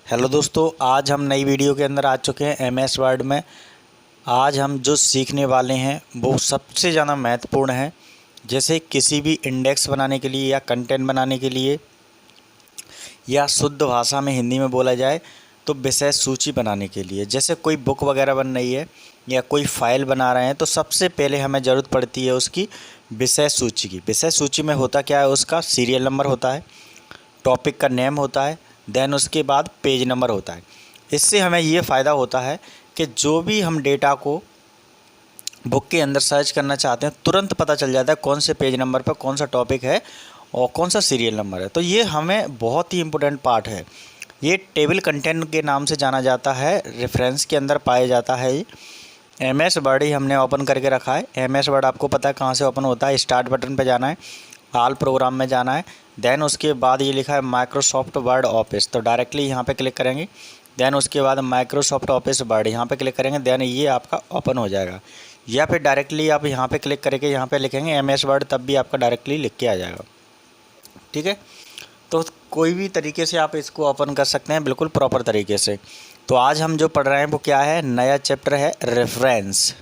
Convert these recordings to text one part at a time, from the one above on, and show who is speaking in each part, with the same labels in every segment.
Speaker 1: Hello दोस्तों, आज हम नई वीडियो के अंदर आ चुके हैं एमएस वर्ड में। आज हम जो सीखने वाले हैं वो सबसे ज़्यादा महत्वपूर्ण है। जैसे किसी भी इंडेक्स बनाने के लिए या कंटेंट बनाने के लिए या शुद्ध भाषा में हिंदी में बोला जाए तो विषय सूची बनाने के लिए, जैसे कोई बुक वगैरह बन रही है या कोई फाइल बना रहे हैं तो सबसे पहले हमें ज़रूरत पड़ती है उसकी विषय सूची की। विषय सूची में होता क्या है, उसका सीरियल नंबर होता है, टॉपिक का नेम होता है, देन उसके बाद पेज नंबर होता है। इससे हमें ये फ़ायदा होता है कि जो भी हम डेटा को बुक के अंदर सर्च करना चाहते हैं तुरंत पता चल जाता है कौन से पेज नंबर पर कौन सा टॉपिक है और कौन सा सीरियल नंबर है। तो ये हमें बहुत ही इम्पोर्टेंट पार्ट है। ये टेबल कंटेंट के नाम से जाना जाता है, रेफरेंस के अंदर पाया जाता है। एमएस वर्ड ही हमने ओपन करके रखा है। एमएस वर्ड आपको पता है कहाँ से ओपन होता है। स्टार्ट बटन पे जाना है, ऑल प्रोग्राम में जाना है, देन उसके बाद ये लिखा है माइक्रोसॉफ्ट वर्ड ऑफिस, तो डायरेक्टली यहाँ पे क्लिक करेंगे। देन उसके बाद माइक्रोसॉफ्ट ऑफिस वर्ड यहाँ पे क्लिक करेंगे, देन ये आपका ओपन हो जाएगा। या फिर डायरेक्टली आप यहाँ पे क्लिक करके यहाँ पे लिखेंगे एमएस वर्ड, तब भी आपका डायरेक्टली लिख के आ जाएगा। ठीक है, तो कोई भी तरीके से आप इसको ओपन कर सकते हैं, बिल्कुल प्रॉपर तरीके से। तो आज हम जो पढ़ रहे हैं वो क्या है, नया चैप्टर है रेफरेंस।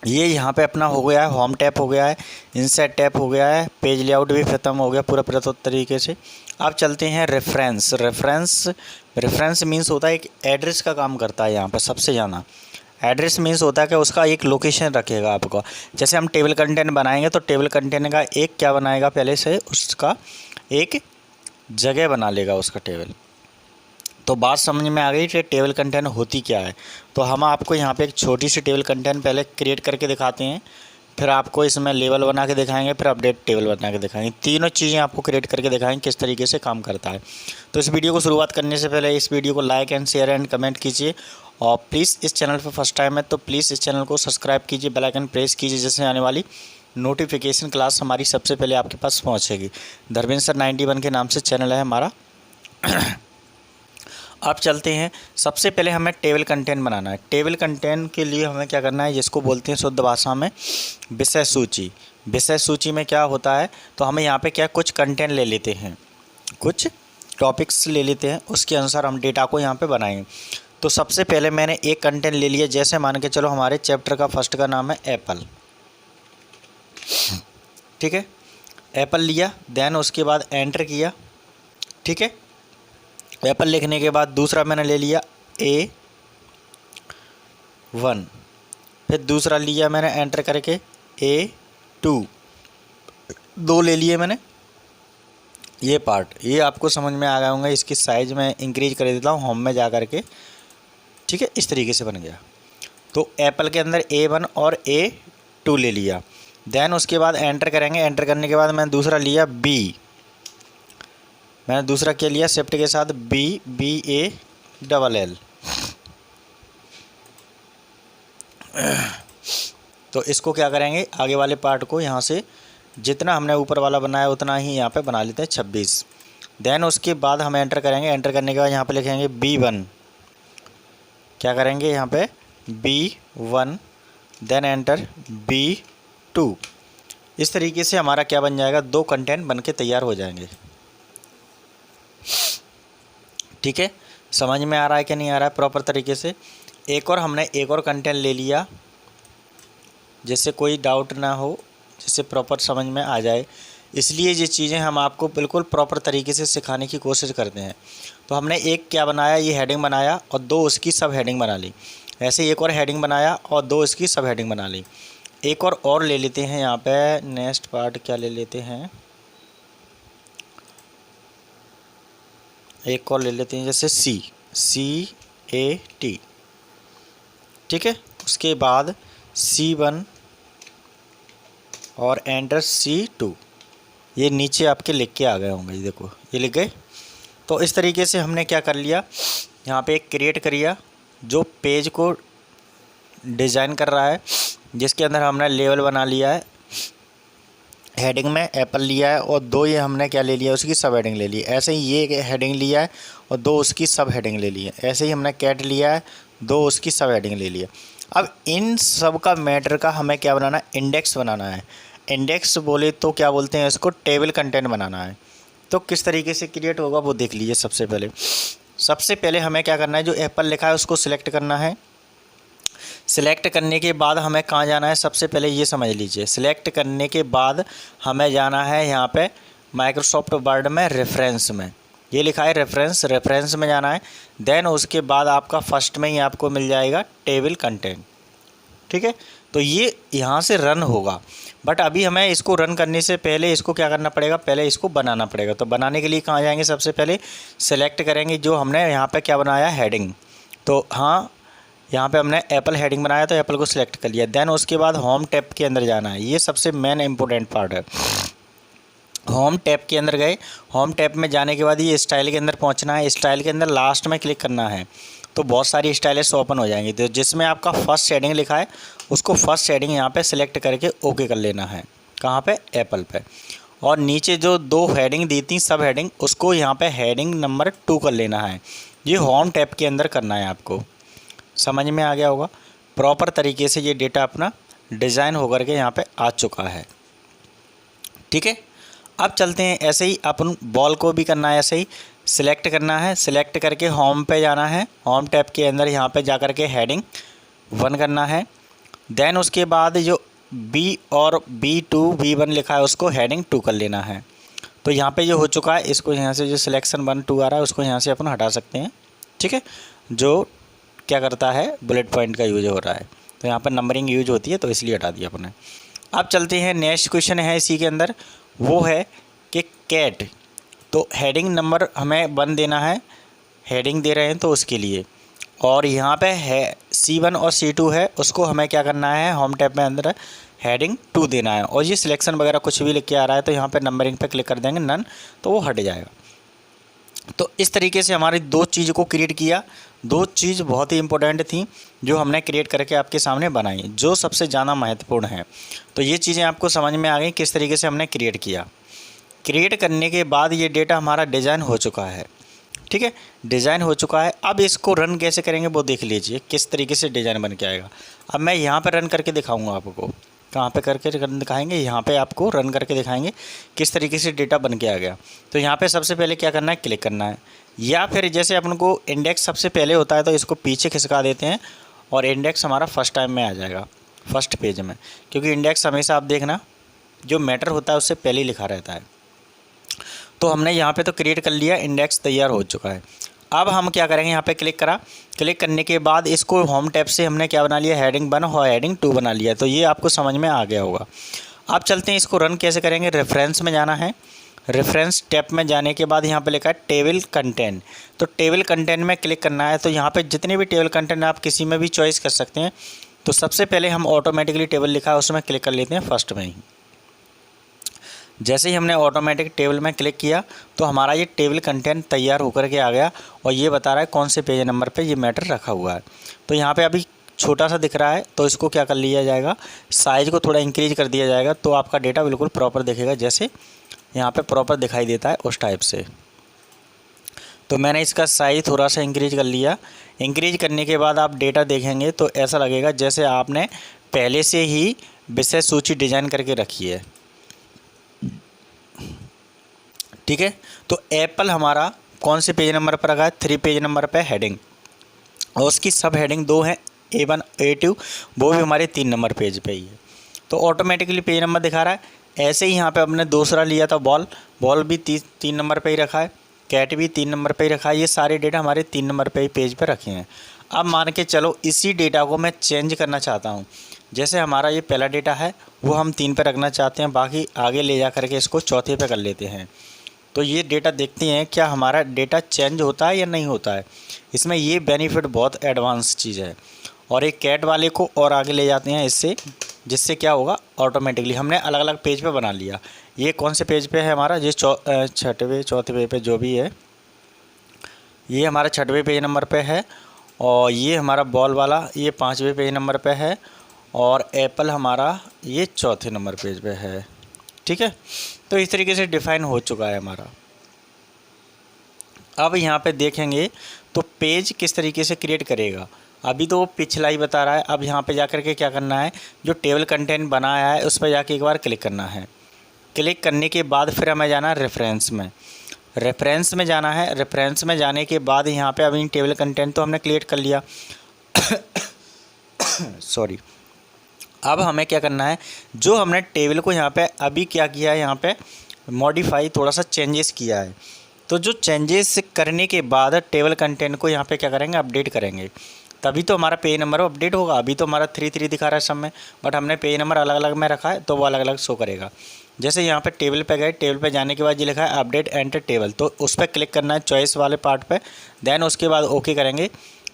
Speaker 1: ये यहाँ पे अपना हो गया है, होम टैप हो गया है, इंसर्ट टैप हो गया है, पेज लेआउट भी ख़त्म हो गया पूरा पूरा तरीके से। अब चलते हैं रेफरेंस। रेफरेंस मीन्स होता है एक एड्रेस का काम करता है। यहाँ पर सबसे ज़्यादा एड्रेस मीन्स होता है कि उसका एक लोकेशन रखेगा आपको। जैसे हम टेबल कंटेंट बनाएंगे तो टेबल कंटेंट का एक क्या बनाएगा, पहले से उसका एक जगह बना लेगा उसका टेबल। तो बात समझ में आ गई कि टेबल कंटेंट होती क्या है। तो हम आपको यहाँ पे एक छोटी सी टेबल कंटेंट पहले क्रिएट करके दिखाते हैं, फिर आपको इसमें लेबल बना के दिखाएंगे, फिर अपडेट टेबल बना के दिखाएंगे। तीनों चीज़ें आपको क्रिएट करके दिखाएंगे किस तरीके से काम करता है। तो इस वीडियो को शुरुआत करने से पहले इस वीडियो को like and share and comment कीजिए, और प्लीज़ इस चैनल पर फर्स्ट टाइम है तो प्लीज़ इस चैनल को सब्सक्राइब कीजिए, बेल आइकन प्रेस कीजिए, जिससे आने वाली नोटिफिकेशन क्लास हमारी सबसे पहले आपके पास पहुँचेगी। धर्मेंद्र सर 91 के नाम से चैनल है हमारा। अब चलते हैं, सबसे पहले हमें टेबल कंटेंट बनाना है। टेबल कंटेंट के लिए हमें क्या करना है, जिसको बोलते हैं शुद्ध भाषा में विषय सूची। विषय सूची में क्या होता है, तो हमें यहाँ पे क्या कुछ कंटेंट ले लेते हैं, कुछ टॉपिक्स ले लेते हैं, उसके अनुसार हम डेटा को यहाँ पे बनाएंगे। तो सबसे पहले मैंने एक कंटेंट ले लिया, जैसे मान के चलो हमारे चैप्टर का फर्स्ट का नाम है एप्पल। ठीक है, एप्पल लिया, देन उसके बाद एंटर किया। ठीक है, एप्पल लिखने के बाद दूसरा मैंने ले लिया A1, फिर दूसरा लिया मैंने एंटर करके A2, दो ले लिए मैंने। ये पार्ट ये आपको समझ में आ गया होगा। इसकी साइज़ मैं इंक्रीज कर देता हूँ होम में जा कर के। ठीक है, इस तरीके से बन गया। तो एप्पल के अंदर A1 और A2 ले लिया, देन उसके बाद एंटर करेंगे। एंटर करने के बाद मैंने दूसरा लिया B, मैंने दूसरा क्या लिया शिफ्ट के साथ BALL। तो इसको क्या करेंगे, आगे वाले पार्ट को यहाँ से जितना हमने ऊपर वाला बनाया उतना ही यहाँ पे बना लेते हैं 26। देन उसके बाद हम एंटर करेंगे। एंटर करने के बाद यहाँ पे लिखेंगे B1, क्या करेंगे यहाँ पे B1, देन एंटर B2। इस तरीके से हमारा क्या बन जाएगा, दो कंटेंट बन के तैयार हो जाएंगे। ठीक है, समझ में आ रहा है कि नहीं आ रहा है प्रॉपर तरीके से। हमने एक और कंटेंट ले लिया, जिससे कोई डाउट ना हो, जिससे प्रॉपर समझ में आ जाए। इसलिए ये चीज़ें हम आपको बिल्कुल प्रॉपर तरीके से सिखाने की कोशिश करते हैं। तो हमने एक क्या बनाया, ये हेडिंग बनाया और दो उसकी सब हेडिंग बना ली। ऐसे एक और हेडिंग बनाया और दो इसकी सब हेडिंग बना ली। एक और ले लेते हैं यहाँ पे, नेक्स्ट पार्ट क्या ले लेते हैं, एक और ले लेते हैं जैसे CAT। ठीक है, उसके बाद C1 और एंटर C2। ये नीचे आपके लिख के आ गए होंगे, ये देखो ये लिख गए। तो इस तरीके से हमने क्या कर लिया, यहाँ पे एक क्रिएट करिया जो पेज को डिज़ाइन कर रहा है, जिसके अंदर हमने लेवल बना लिया है। हेडिंग में एप्पल लिया है और दो ये हमने क्या ले लिया, उसकी सब हेडिंग ले ली। ऐसे ही ये हेडिंग लिया है और दो उसकी सब हेडिंग ले ली है। ऐसे ही हमने कैट लिया है, दो उसकी सब हेडिंग ले ली है। अब इन सब का मैटर का हमें क्या बनाना है, इंडेक्स बनाना है। इंडेक्स बोले तो क्या बोलते हैं इसको, टेबल कंटेंट बनाना है। तो किस तरीके से क्रिएट होगा वो देख लीजिए। सबसे पहले हमें क्या करना है, जो एप्पल लिखा है उसको सिलेक्ट करना है। सिलेक्ट करने के बाद हमें कहाँ जाना है, सबसे पहले ये समझ लीजिए। सिलेक्ट करने के बाद हमें जाना है यहाँ पे माइक्रोसॉफ्ट वर्ड में रेफरेंस में, ये लिखा है रेफरेंस में जाना है। देन उसके बाद आपका फर्स्ट में ही आपको मिल जाएगा टेबल कंटेंट, ठीक है। तो ये यहाँ से रन होगा, बट अभी हमें इसको रन करने से पहले इसको क्या करना पड़ेगा, पहले इसको बनाना पड़ेगा। तो बनाने के लिए कहाँ जाएंगे, सबसे पहले सेलेक्ट करेंगे जो हमने यहाँ पे क्या बनाया, हेडिंग। तो हाँ, यहाँ पे हमने एप्पल हेडिंग बनाया तो एप्पल को सिलेक्ट कर लिया। देन उसके बाद होम टैब के अंदर जाना है, ये सबसे मेन इंपॉर्टेंट पार्ट है। होम टैब के अंदर गए, होम टैब में जाने के बाद ये स्टाइल के अंदर पहुँचना है। स्टाइल के अंदर लास्ट में क्लिक करना है तो बहुत सारी स्टाइल्स ओपन हो जाएंगी। तो जिसमें आपका फर्स्ट हेडिंग लिखा है उसको फर्स्ट हेडिंग यहाँ पे सिलेक्ट करके ओके कर लेना है। कहाँ पे, एप्पल पे। और नीचे जो 2 हेडिंग दी थी सब हेडिंग, उसको यहाँ पे हेडिंग नंबर 2 कर लेना है। ये होम टैब के अंदर करना है आपको। समझ में आ गया होगा। प्रॉपर तरीके से ये डेटा अपना डिज़ाइन होकर के यहाँ पे आ चुका है, ठीक है। अब चलते हैं, ऐसे ही अपन बॉल को भी करना है, ऐसे ही सिलेक्ट करना है। सिलेक्ट करके होम पे जाना है, होम टैब के अंदर यहाँ पे जा कर के हेडिंग 1 करना है। देन उसके बाद जो B और B2 B1 लिखा है उसको हेडिंग 2 कर लेना है। तो यहाँ पे ये हो चुका है। इसको यहाँ से जो सिलेक्शन 1 2 आ रहा है उसको यहाँ से अपन हटा सकते हैं, ठीक है। जो क्या करता है, बुलेट पॉइंट का यूज हो रहा है, तो यहाँ पर नंबरिंग यूज होती है तो इसलिए हटा दिया अपने। अब चलते हैं, नेक्स्ट क्वेश्चन है इसी के अंदर, वो है कि कैट। तो हेडिंग नंबर हमें 1 देना है, हेडिंग दे रहे हैं तो उसके लिए। और यहाँ पे है C1 और C2 है, उसको हमें क्या करना है, होम टैब में अंदर हेडिंग 2 देना है। और ये सिलेक्शन वगैरह कुछ भी लिख के आ रहा है तो यहाँ पे नंबरिंग पे क्लिक कर देंगे, नन, तो वो हट जाएगा। तो इस तरीके से हमारी 2 चीज़ को क्रिएट किया। 2 चीज़ बहुत ही इंपॉर्टेंट थी जो हमने क्रिएट करके आपके सामने बनाई, जो सबसे ज़्यादा महत्वपूर्ण है। तो ये चीज़ें आपको समझ में आ गई किस तरीके से हमने क्रिएट किया। क्रिएट करने के बाद ये डेटा हमारा डिज़ाइन हो चुका है, ठीक है, डिज़ाइन हो चुका है। अब इसको रन कैसे करेंगे वो देख लीजिए किस तरीके से डिज़ाइन बन के आएगा। अब मैं यहाँ पर रन करके दिखाऊंगा आपको। कहाँ पे करके रन दिखाएंगे, यहाँ पे आपको रन करके दिखाएंगे किस तरीके से डेटा बन के आ गया। तो यहाँ पे सबसे पहले क्या करना है, क्लिक करना है, या फिर जैसे अपन को इंडेक्स सबसे पहले होता है तो इसको पीछे खिसका देते हैं और इंडेक्स हमारा फर्स्ट टाइम में आ जाएगा, फर्स्ट पेज में। क्योंकि इंडेक्स हमेशा आप देखना जो मैटर होता है उससे पहले ही लिखा रहता है। तो हमने यहाँ पे तो क्रिएट कर लिया, इंडेक्स तैयार हो चुका है। अब हम क्या करेंगे, यहाँ पे क्लिक करा, क्लिक करने के बाद इसको होम टैब से हमने क्या बना लिया, हेडिंग 1 और हेडिंग 2 बना लिया। तो ये आपको समझ में आ गया होगा। अब चलते हैं, इसको रन कैसे करेंगे। रेफरेंस में जाना है, रेफरेंस टैब में जाने के बाद यहाँ पे लिखा है टेबल कंटेंट। तो टेबल कंटेंट में क्लिक करना है। तो यहाँ पे जितने भी टेबल कंटेंट आप किसी में भी चॉइस कर सकते हैं। तो सबसे पहले हम ऑटोमेटिकली टेबल लिखा है उसमें क्लिक कर लेते हैं फर्स्ट में ही। जैसे ही हमने ऑटोमेटिक टेबल में क्लिक किया तो हमारा ये टेबल कंटेंट तैयार होकर के आ गया और ये बता रहा है कौन से पेज नंबर पे ये मैटर रखा हुआ है। तो यहाँ पे अभी छोटा सा दिख रहा है तो इसको क्या कर लिया जाएगा, साइज़ को थोड़ा इंक्रीज कर दिया जाएगा तो आपका डेटा बिल्कुल प्रॉपर दिखेगा, जैसे यहाँ पे प्रॉपर दिखाई देता है उस टाइप से। तो मैंने इसका साइज़ थोड़ा सा इंक्रीज कर लिया। इंक्रीज करने के बाद आप डेटा देखेंगे तो ऐसा लगेगा जैसे आपने पहले से ही विषय सूची डिज़ाइन करके रखी है, ठीक है। तो एप्पल हमारा कौन से पेज नंबर पर रखा है, 3 पेज नंबर पे हेडिंग, और उसकी सब हेडिंग 2 है, A1 A2, वो भी हमारे 3 नंबर पेज पे ही है। तो ऑटोमेटिकली पेज नंबर दिखा रहा है। ऐसे ही यहाँ पे हमने दूसरा लिया था बॉल भी 3 नंबर पे ही रखा है, कैट भी 3 नंबर पे ही रखा है। ये सारे डेटा हमारे 3 नंबर पे ही पेज पे रखे हैं। अब मान के चलो इसी डेटा को मैं चेंज करना चाहता हूँ। जैसे हमारा ये पहला डेटा है वो हम 3 पे रखना चाहते हैं, बाकी आगे ले जा करके इसको चौथे पे कर लेते हैं। तो ये डेटा देखते हैं क्या हमारा डेटा चेंज होता है या नहीं होता है। इसमें ये बेनिफिट बहुत एडवांस चीज़ है। और एक कैट वाले को और आगे ले जाते हैं इससे, जिससे क्या होगा, ऑटोमेटिकली हमने अलग अलग पेज पे बना लिया। ये कौन से पेज पे है हमारा, ये छठवें चौथे पेज पे जो भी है, ये हमारा 6वें पेज नंबर पे है। और ये हमारा बॉल वाला ये 5वें पेज नंबर पे है। और एप्पल हमारा ये 4थे नंबर पेज पे है, ठीक है। तो इस तरीके से डिफ़ाइन हो चुका है हमारा। अब यहाँ पे देखेंगे तो पेज किस तरीके से क्रिएट करेगा। अभी तो वो पिछला ही बता रहा है। अब यहाँ पे जाकर के क्या करना है, जो टेबल कंटेंट बनाया है उस पर जाके एक बार क्लिक करना है। क्लिक करने के बाद फिर हमें जाना है रेफरेंस में। रेफरेंस में जाना है। रेफरेंस में जाने के बाद यहाँ पे अभी टेबल कंटेंट तो हमने क्रिएट कर लिया सॉरी। अब हमें क्या करना है, जो हमने टेबल को यहाँ पे अभी क्या किया है, यहाँ पे मॉडिफाई थोड़ा सा चेंजेस किया है, तो जो चेंजेस करने के बाद टेबल कंटेंट को यहाँ पे क्या करेंगे, अपडेट करेंगे, तभी तो हमारा पेज नंबर अपडेट होगा। अभी तो हमारा 3 दिखा रहा है सब में, बट हमने पेज नंबर अलग अलग में रखा है तो वो अलग अलग शो करेगा। जैसे यहाँ पे टेबल पे गए, टेबल पे जाने के बाद ये लिखा है अपडेट एंटर टेबल, तो उस पर क्लिक करना है चॉइस वाले पार्ट पे, देन उसके बाद ओके करेंगे।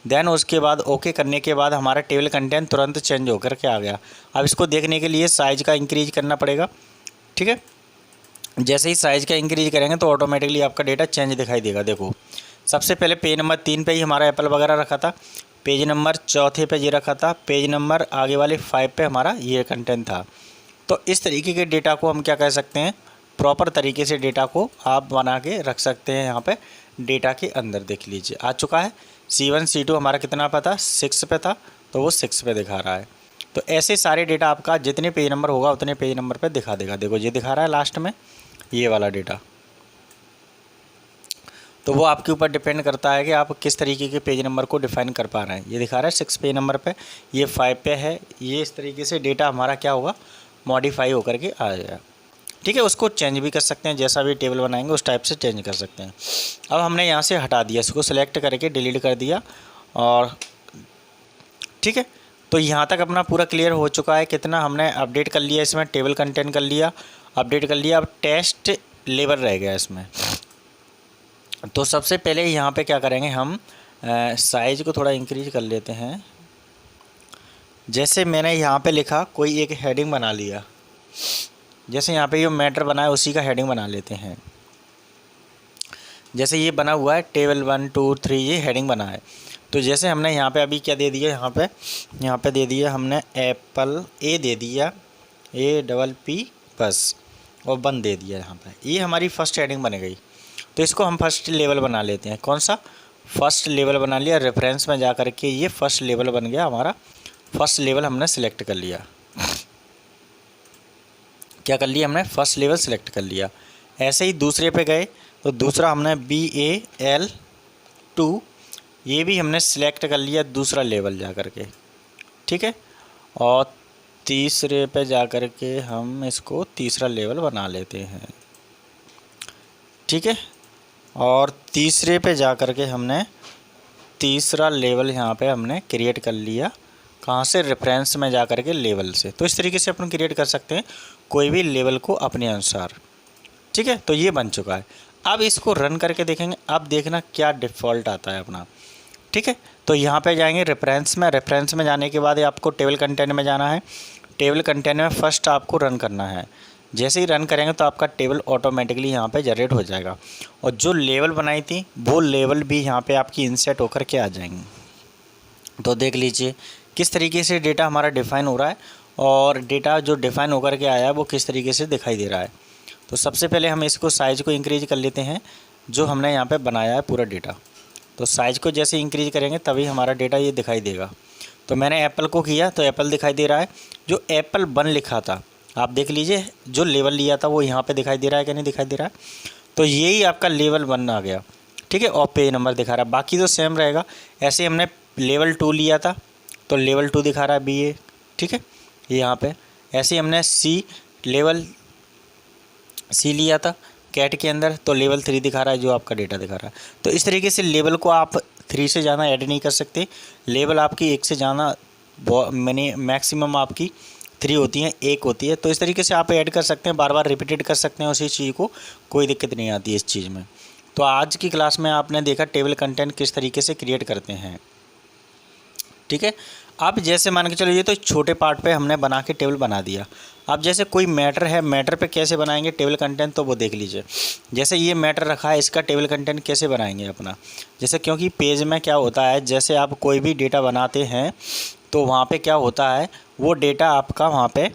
Speaker 1: देन उसके बाद ओके करने के बाद हमारा टेबल कंटेंट तुरंत चेंज होकर के आ गया। अब इसको देखने के लिए साइज़ का इंक्रीज करना पड़ेगा, ठीक है। जैसे ही साइज़ का इंक्रीज करेंगे तो ऑटोमेटिकली आपका डेटा चेंज दिखाई देगा। देखो सबसे पहले पेज नंबर 3 पे ही हमारा एप्पल वगैरह रखा था, पेज नंबर 4 पे ये रखा था, पेज नंबर आगे वाले 5 पे हमारा ये कंटेंट था। तो इस तरीके के डेटा को हम क्या कह सकते हैं, प्रॉपर तरीके से डेटा को आप बना के रख सकते हैं। यहाँ पे डेटा के अंदर देख लीजिए आ चुका है, C1 C2 हमारा कितना पे था, 6 पे था, तो वो 6 पे दिखा रहा है। तो ऐसे सारे डेटा आपका जितने पेज नंबर होगा उतने पेज नंबर पे दिखा देगा। देखो ये दिखा रहा है लास्ट में ये वाला डेटा। तो वो आपके ऊपर डिपेंड करता है कि आप किस तरीके के पेज नंबर को डिफाइन कर पा रहे हैं। ये दिखा रहा है 6 पेज नंबर पे, ये 5 पे है। ये इस तरीके से डेटा हमारा क्या होगा, मॉडिफाई होकर के आ जाएगा, ठीक है। उसको चेंज भी कर सकते हैं, जैसा भी टेबल बनाएंगे उस टाइप से चेंज कर सकते हैं। अब हमने यहाँ से हटा दिया, इसको सेलेक्ट करके डिलीट कर दिया, और ठीक है। तो यहाँ तक अपना पूरा क्लियर हो चुका है। कितना हमने अपडेट कर लिया, इसमें टेबल कंटेंट कर लिया, अपडेट कर लिया। अब टेस्ट लेवल रह गया इसमें। तो सबसे पहले यहाँ पे क्या करेंगे, हम साइज़ को थोड़ा इंक्रीज कर लेते हैं। जैसे मैंने यहाँ पे लिखा, कोई एक हेडिंग बना लिया, जैसे यहाँ पे ये मैटर बना है उसी का हेडिंग बना लेते हैं। जैसे ये बना हुआ है टेबल 1 2 3, ये हेडिंग बना है। तो जैसे हमने यहाँ पे अभी क्या दे दिया, यहाँ पे दे दिया हमने एप्पल ए दे दिया, APP बस, और 1 दे दिया यहाँ पे। ये हमारी फर्स्ट हेडिंग बन गई। तो इसको हम फर्स्ट लेवल बना लेते हैं। कौन सा, फर्स्ट लेवल बना लिया। रेफरेंस में जा कर के ये फर्स्ट लेवल बन गया हमारा। फर्स्ट लेवल हमने सेलेक्ट कर लिया। क्या कर लिया हमने, फर्स्ट लेवल सेलेक्ट कर लिया। ऐसे ही दूसरे पे गए तो दूसरा हमने BAL2, ये भी हमने सेलेक्ट कर लिया दूसरा लेवल जा कर के, ठीक है। और तीसरे पे जा कर के हम इसको तीसरा लेवल बना लेते हैं, ठीक है। और तीसरे पे जा कर के हमने तीसरा लेवल यहाँ पे हमने क्रिएट कर लिया। कहाँ से, रेफरेंस में जा कर के लेवल से। तो इस तरीके से अपन क्रिएट कर सकते हैं कोई भी लेवल को अपने अनुसार, ठीक है। तो ये बन चुका है। अब इसको रन करके देखेंगे, अब देखना क्या डिफ़ॉल्ट आता है अपना, ठीक है। तो यहाँ पे जाएंगे रेफरेंस में, रेफरेंस में जाने के बाद आपको टेबल कंटेंट में जाना है। टेबल कंटेंट में फर्स्ट आपको रन करना है। जैसे ही रन करेंगे तो आपका टेबल ऑटोमेटिकली यहाँ पे जनरेट हो जाएगा, और जो लेवल बनाई थी वो लेवल भी यहाँ पे आपकी इंसर्ट होकर के आ जाएंगी। तो देख लीजिए किस तरीके से डेटा हमारा डिफ़ाइन हो रहा है, और डेटा जो डिफ़ाइन होकर के आया है वो किस तरीके से दिखाई दे रहा है। तो सबसे पहले हम इसको साइज़ को इंक्रीज कर लेते हैं, जो हमने यहाँ पे बनाया है पूरा डेटा। तो साइज़ को जैसे इंक्रीज करेंगे तभी हमारा डेटा ये दिखाई देगा। तो मैंने एप्पल को किया तो एप्पल दिखाई दे रहा है। जो एप्पल 1 लिखा था, आप देख लीजिए जो लेवल लिया था वो यहाँ पे दिखाई दे रहा है कि नहीं दिखाई दे रहा है। तो यही आपका लेवल 1 आ गया, ठीक है। और पेज नंबर दिखा रहा है, बाकी तो सेम रहेगा। ऐसे हमने लेवल 2 लिया था तो लेवल 2 दिखा रहा है BA, ठीक है, ये यहाँ पे। ऐसे ही हमने लेवल C लिया था कैट के अंदर, तो लेवल 3 दिखा रहा है, जो आपका डेटा दिखा रहा है। तो इस तरीके से लेवल को आप 3 से ज़्यादा ऐड नहीं कर सकते। लेवल आपकी 1 से ज़्यादा मैक्सिमम आपकी 3 होती हैं, 1 होती है। तो इस तरीके से आप ऐड कर सकते हैं, बार बार रिपीटेड कर सकते हैं उसी चीज़ को, कोई दिक्कत नहीं आती है इस चीज़ में। तो आज की क्लास में आपने देखा टेबल कंटेंट किस तरीके से क्रिएट करते हैं, ठीक है। अब जैसे मान के चलो ये तो छोटे पार्ट पे हमने बना के टेबल बना दिया। अब जैसे कोई मैटर है, मैटर पे कैसे बनाएंगे टेबल कंटेंट, तो वो देख लीजिए। जैसे ये मैटर रखा है, इसका टेबल कंटेंट कैसे बनाएंगे अपना। जैसे क्योंकि पेज में क्या होता है, जैसे आप कोई भी डेटा बनाते हैं तो वहाँ पे क्या होता है, वो डेटा आपका वहाँ पे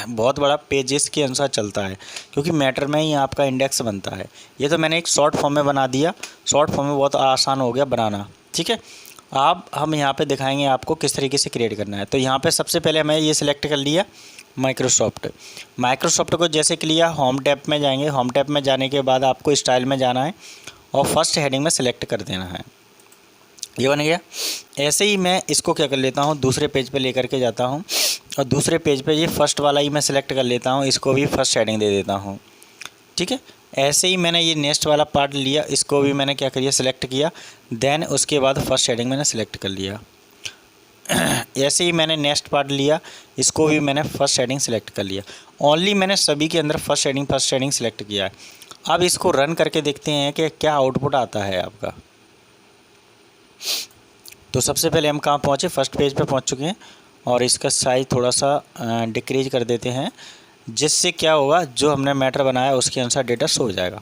Speaker 1: बहुत बड़ा पेजेस के अनुसार चलता है, क्योंकि मैटर में ही आपका इंडेक्स बनता है। ये तो मैंने एक शॉर्ट फॉर्म में बना दिया, शॉर्ट फॉर्म में बहुत आसान हो गया बनाना, ठीक है। अब हम यहाँ पे दिखाएंगे आपको किस तरीके से क्रिएट करना है। तो यहाँ पे सबसे पहले हमें ये सिलेक्ट कर लिया माइक्रोसॉफ्ट को जैसे कि लिया, होम टैब में जाएंगे। होम टैब में जाने के बाद आपको स्टाइल में जाना है और फर्स्ट हेडिंग में सिलेक्ट कर देना है। ये बन गया। ऐसे ही मैं इसको क्या कर लेता हूँ, दूसरे पेज पे लेकर के जाता हूँ और दूसरे पेज पे ये फर्स्ट वाला ही मैं सिलेक्ट कर लेता हूँ, इसको भी फर्स्ट हेडिंग दे देता हूँ। ठीक है, ऐसे ही मैंने ये नेक्स्ट वाला पार्ट लिया, इसको भी मैंने क्या किया, सिलेक्ट किया। देन उसके बाद फर्स्ट हेडिंग मैंने सिलेक्ट कर लिया। ऐसे ही मैंने नेक्स्ट पार्ट लिया, इसको भी मैंने फर्स्ट हेडिंग सिलेक्ट कर लिया। ओनली मैंने सभी के अंदर फर्स्ट हेडिंग सिलेक्ट किया है। अब इसको रन करके देखते हैं कि क्या आउटपुट आता है आपका। तो सबसे पहले हम कहाँ पहुँचे, फर्स्ट पेज पे पहुँच चुके हैं और इसका साइज़ थोड़ा सा डिक्रीज कर देते हैं, जिससे क्या होगा, जो हमने मैटर बनाया उसके अनुसार डेटा शो हो जाएगा।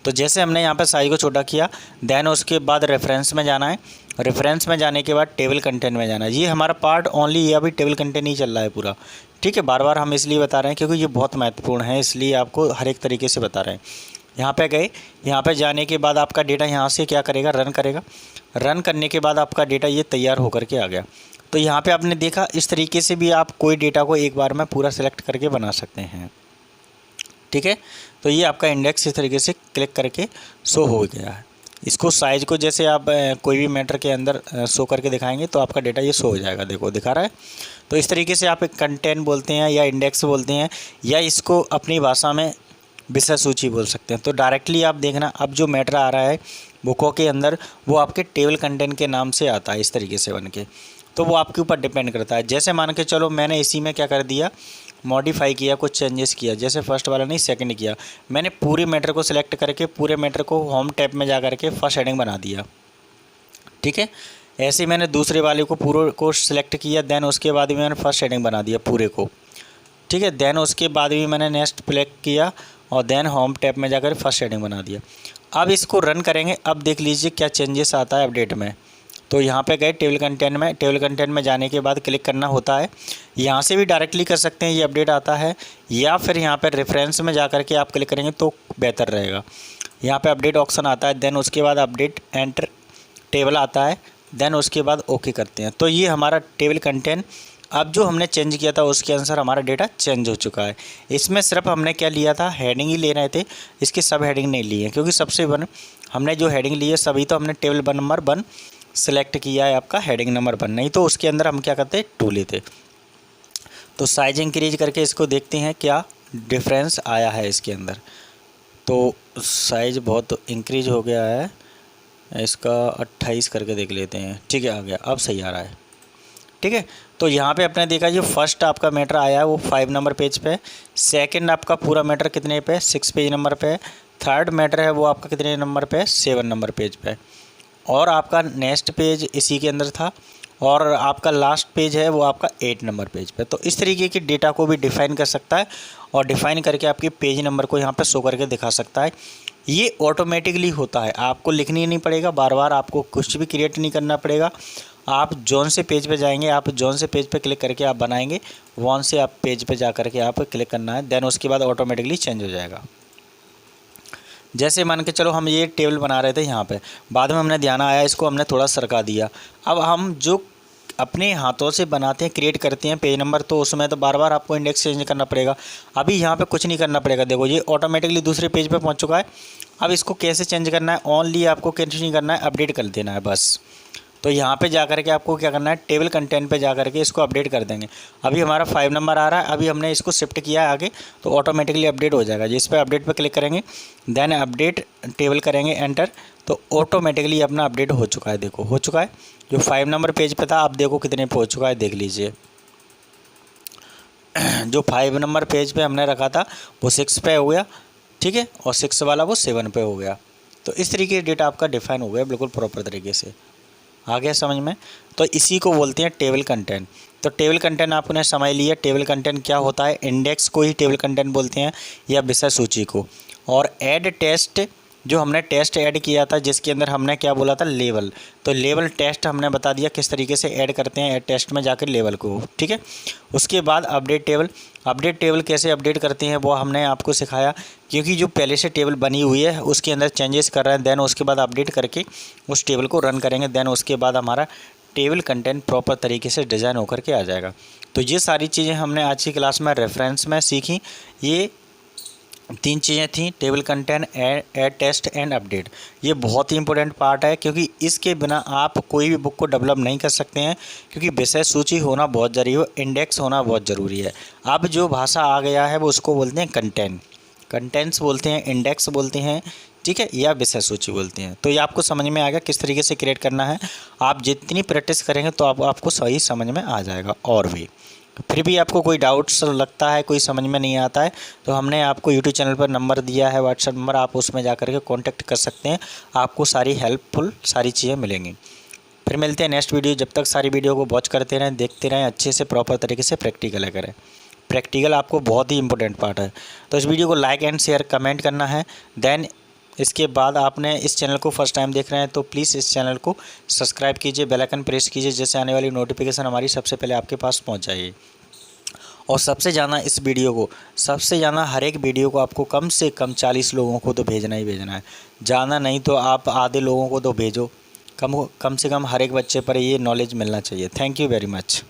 Speaker 1: तो जैसे हमने यहाँ पर साइज़ को छोटा किया, देन उसके बाद रेफरेंस में जाना है। रेफरेंस में जाने के बाद टेबल कंटेंट में जाना है। ये हमारा पार्ट ओनली ये अभी टेबल कंटेंट ही चल रहा है पूरा। ठीक है, बार बार हम इसलिए बता रहे हैं क्योंकि ये बहुत महत्वपूर्ण है, इसलिए आपको हर एक तरीके से बता रहे हैं। यहाँ पे गए, यहाँ पे जाने के बाद आपका डेटा यहाँ से क्या करेगा, रन करेगा। रन करने के बाद आपका डेटा ये तैयार होकर के आ गया। तो यहाँ पे आपने देखा, इस तरीके से भी आप कोई डेटा को एक बार में पूरा सेलेक्ट करके बना सकते हैं। ठीक है, तो ये आपका इंडेक्स इस तरीके से क्लिक करके शो हो गया है। इसको साइज़ को जैसे आप कोई भी मैटर के अंदर शो करके दिखाएंगे तो आपका डेटा ये शो हो जाएगा। देखो दिखा रहा है। तो इस तरीके से आप एक कंटेंट बोलते हैं या इंडेक्स बोलते हैं, या इसको अपनी भाषा में विषय सूची बोल सकते हैं। तो डायरेक्टली आप देखना, अब जो मैटर आ रहा है बुकों के अंदर वो आपके टेबल कंटेंट के नाम से आता है, इस तरीके से बन के। तो वो आपके ऊपर डिपेंड करता है। जैसे मान के चलो मैंने इसी में क्या कर दिया, मॉडिफाई किया, कुछ चेंजेस किया। जैसे फर्स्ट वाला नहीं, सेकंड किया। मैंने पूरे मैटर को सिलेक्ट करके पूरे मैटर को होम टैब में जा करके फर्स्ट हेडिंग बना दिया। ठीक है, ऐसे ही मैंने दूसरे वाले को पूरे को सिलेक्ट किया, देन उसके बाद भी मैंने फर्स्ट हेडिंग बना दिया पूरे को। ठीक है, देन उसके बाद भी मैंने नेक्स्ट सिलेक्ट किया और देन होम टैब में जाकर फर्स्ट हेडिंग बना दिया। अब इसको रन करेंगे। अब देख लीजिए क्या चेंजेस आता है अपडेट में। तो यहाँ पे गए टेबल कंटेंट में जाने के बाद क्लिक करना होता है। यहाँ से भी डायरेक्टली कर सकते हैं, ये अपडेट आता है, या फिर यहाँ पे रेफरेंस में जा कर के आप क्लिक करेंगे तो बेहतर रहेगा। यहाँ पे अपडेट ऑप्शन आता है, देन उसके बाद अपडेट एंटर टेबल आता है, देन उसके बाद ओके करते हैं। तो ये हमारा टेबल कंटेंट अब जो हमने चेंज किया था उसके अनुसार हमारा डेटा चेंज हो चुका है। इसमें सिर्फ हमने क्या लिया था, हेडिंग ही ले रहे थे, इसकी सब हेडिंग नहीं ली है, क्योंकि सबसे वन हमने जो हेडिंग ली है सभी तो हमने टेबल नंबर 1 सेलेक्ट किया है, आपका हेडिंग नंबर 1 नहीं, तो उसके अंदर हम क्या करते 2 लेते। तो साइज इंक्रीज करके इसको देखते हैं क्या डिफरेंस आया है इसके अंदर। तो साइज बहुत इंक्रीज हो गया है, इसका 28 करके देख लेते हैं। ठीक है, आ गया, अब सही आ रहा है। ठीक है, तो यहाँ पे आपने देखा, ये फर्स्ट आपका मैटर आया है वो 5 नंबर पेज पे, सेकंड आपका पूरा मैटर कितने पे, 6 पेज नंबर पे, थर्ड मैटर है वो आपका कितने नंबर पे, 7 नंबर पेज पे, और आपका नेक्स्ट पेज इसी के अंदर था, और आपका लास्ट पेज है वो आपका 8 नंबर पेज पे। तो इस तरीके की डेटा को भी डिफ़ाइन कर सकता है और डिफ़ाइन करके आपके पेज नंबर को यहाँ पे शो करके दिखा सकता है। ये ऑटोमेटिकली होता है, आपको लिखनी नहीं पड़ेगा, बार बार आपको कुछ भी क्रिएट नहीं करना पड़ेगा। आप जोन से पेज पे जाएंगे, आप जोन से पेज पे क्लिक करके आप बनाएंगे, वन से आप पेज पे जा करके आप क्लिक करना है, देन उसके बाद ऑटोमेटिकली चेंज हो जाएगा। जैसे मान के चलो हम ये टेबल बना रहे थे यहाँ पे, बाद में हमने ध्यान आया इसको हमने थोड़ा सरका दिया। अब हम जो अपने हाथों से बनाते हैं, क्रिएट करते हैं पेज नंबर, तो उसमें तो बार बार आपको इंडेक्स चेंज करना पड़ेगा। अभी यहाँ पे कुछ नहीं करना पड़ेगा, देखो ये ऑटोमेटिकली दूसरे पेज पे पहुँच चुका है। अब इसको कैसे चेंज करना है, ओनली आपको कुछ नहीं करना है, अपडेट कर देना है बस। तो यहाँ पे जा करके आपको क्या करना है, टेबल कंटेंट पे जा करके इसको अपडेट कर देंगे। अभी हमारा 5 नंबर आ रहा है, अभी हमने इसको शिफ्ट किया है आगे, तो ऑटोमेटिकली अपडेट हो जाएगा। जिस पे अपडेट पे क्लिक करेंगे, देन अपडेट टेबल करेंगे एंटर, तो ऑटोमेटिकली अपना अपडेट हो चुका है। देखो हो चुका है, जो 5 नंबर पेज पे था अब देखो कितने पे हो चुका है, देख लीजिए। जो 5 नंबर पेज पे हमने रखा था वो 6 पे हो गया, ठीक है, और 6 वाला वो 7 पे हो गया। तो इस तरीके से डेटा आपका डिफाइन हो गया बिल्कुल प्रॉपर तरीके से। आ गया समझ में? तो इसी को बोलते हैं टेबल कंटेंट। तो टेबल कंटेंट आपने समझ लिया, टेबल कंटेंट क्या होता है, इंडेक्स को ही टेबल कंटेंट बोलते हैं या विषय सूची को। और ऐड टेस्ट, जो हमने टेस्ट ऐड किया था जिसके अंदर हमने क्या बोला था, लेवल, तो लेवल टेस्ट हमने बता दिया किस तरीके से ऐड करते हैं ऐड टेस्ट में जाकर लेवल को, ठीक है। उसके बाद अपडेट टेबल, अपडेट टेबल कैसे अपडेट करते हैं वो हमने आपको सिखाया, क्योंकि जो पहले से टेबल बनी हुई है उसके अंदर चेंजेस कर रहे हैं, देन उसके बाद अपडेट करके उस टेबल को रन करेंगे, देन उसके बाद हमारा टेबल कंटेंट प्रॉपर तरीके से डिज़ाइन होकर के आ जाएगा। तो ये सारी चीज़ें हमने आज की क्लास में रेफरेंस में सीखी। ये 3 चीज़ें थी, table content, add test and update. ये बहुत ही इंपॉर्टेंट पार्ट है, क्योंकि इसके बिना आप कोई भी बुक को डेवलप नहीं कर सकते हैं, क्योंकि विषय सूची होना बहुत ज़रूरी है, इंडेक्स होना बहुत ज़रूरी है। अब जो भाषा आ गया है वो उसको बोलते हैं कंटेंट, कंटेंट्स बोलते हैं, इंडेक्स बोलते हैं, ठीक है, या विषय सूची बोलते हैं। तो ये आपको समझ में आ गया किस तरीके से क्रिएट करना है। आप जितनी प्रैक्टिस करेंगे तो आपको सही समझ में आ जाएगा। और भी फिर भी आपको कोई डाउट्स लगता है, कोई समझ में नहीं आता है, तो हमने आपको यूट्यूब चैनल पर नंबर दिया है, व्हाट्सएप नंबर, आप उसमें जा कर के कॉन्टैक्ट कर सकते हैं। आपको सारी हेल्पफुल सारी चीज़ें मिलेंगी। फिर मिलते हैं नेक्स्ट वीडियो। जब तक सारी वीडियो को वॉच करते रहें, देखते रहें, अच्छे से प्रॉपर तरीके से प्रैक्टिकल करें। प्रैक्टिकल आपको बहुत ही इंपॉर्टेंट पार्ट है। तो इस वीडियो को लाइक एंड शेयर कमेंट करना है। देन इसके बाद आपने इस चैनल को फर्स्ट टाइम देख रहे हैं तो प्लीज़ इस चैनल को सब्सक्राइब कीजिए, बेल आइकन प्रेस कीजिए, जिससे आने वाली नोटिफिकेशन हमारी सबसे पहले आपके पास पहुंच जाएगी। और सबसे ज़्यादा इस वीडियो को, सबसे ज़्यादा हर एक वीडियो को आपको कम से कम 40 लोगों को तो भेजना ही भेजना है। ज़्यादा नहीं तो आप आधे लोगों को तो भेजो, कम से कम हर एक बच्चे पर ये नॉलेज मिलना चाहिए। Thank you very much.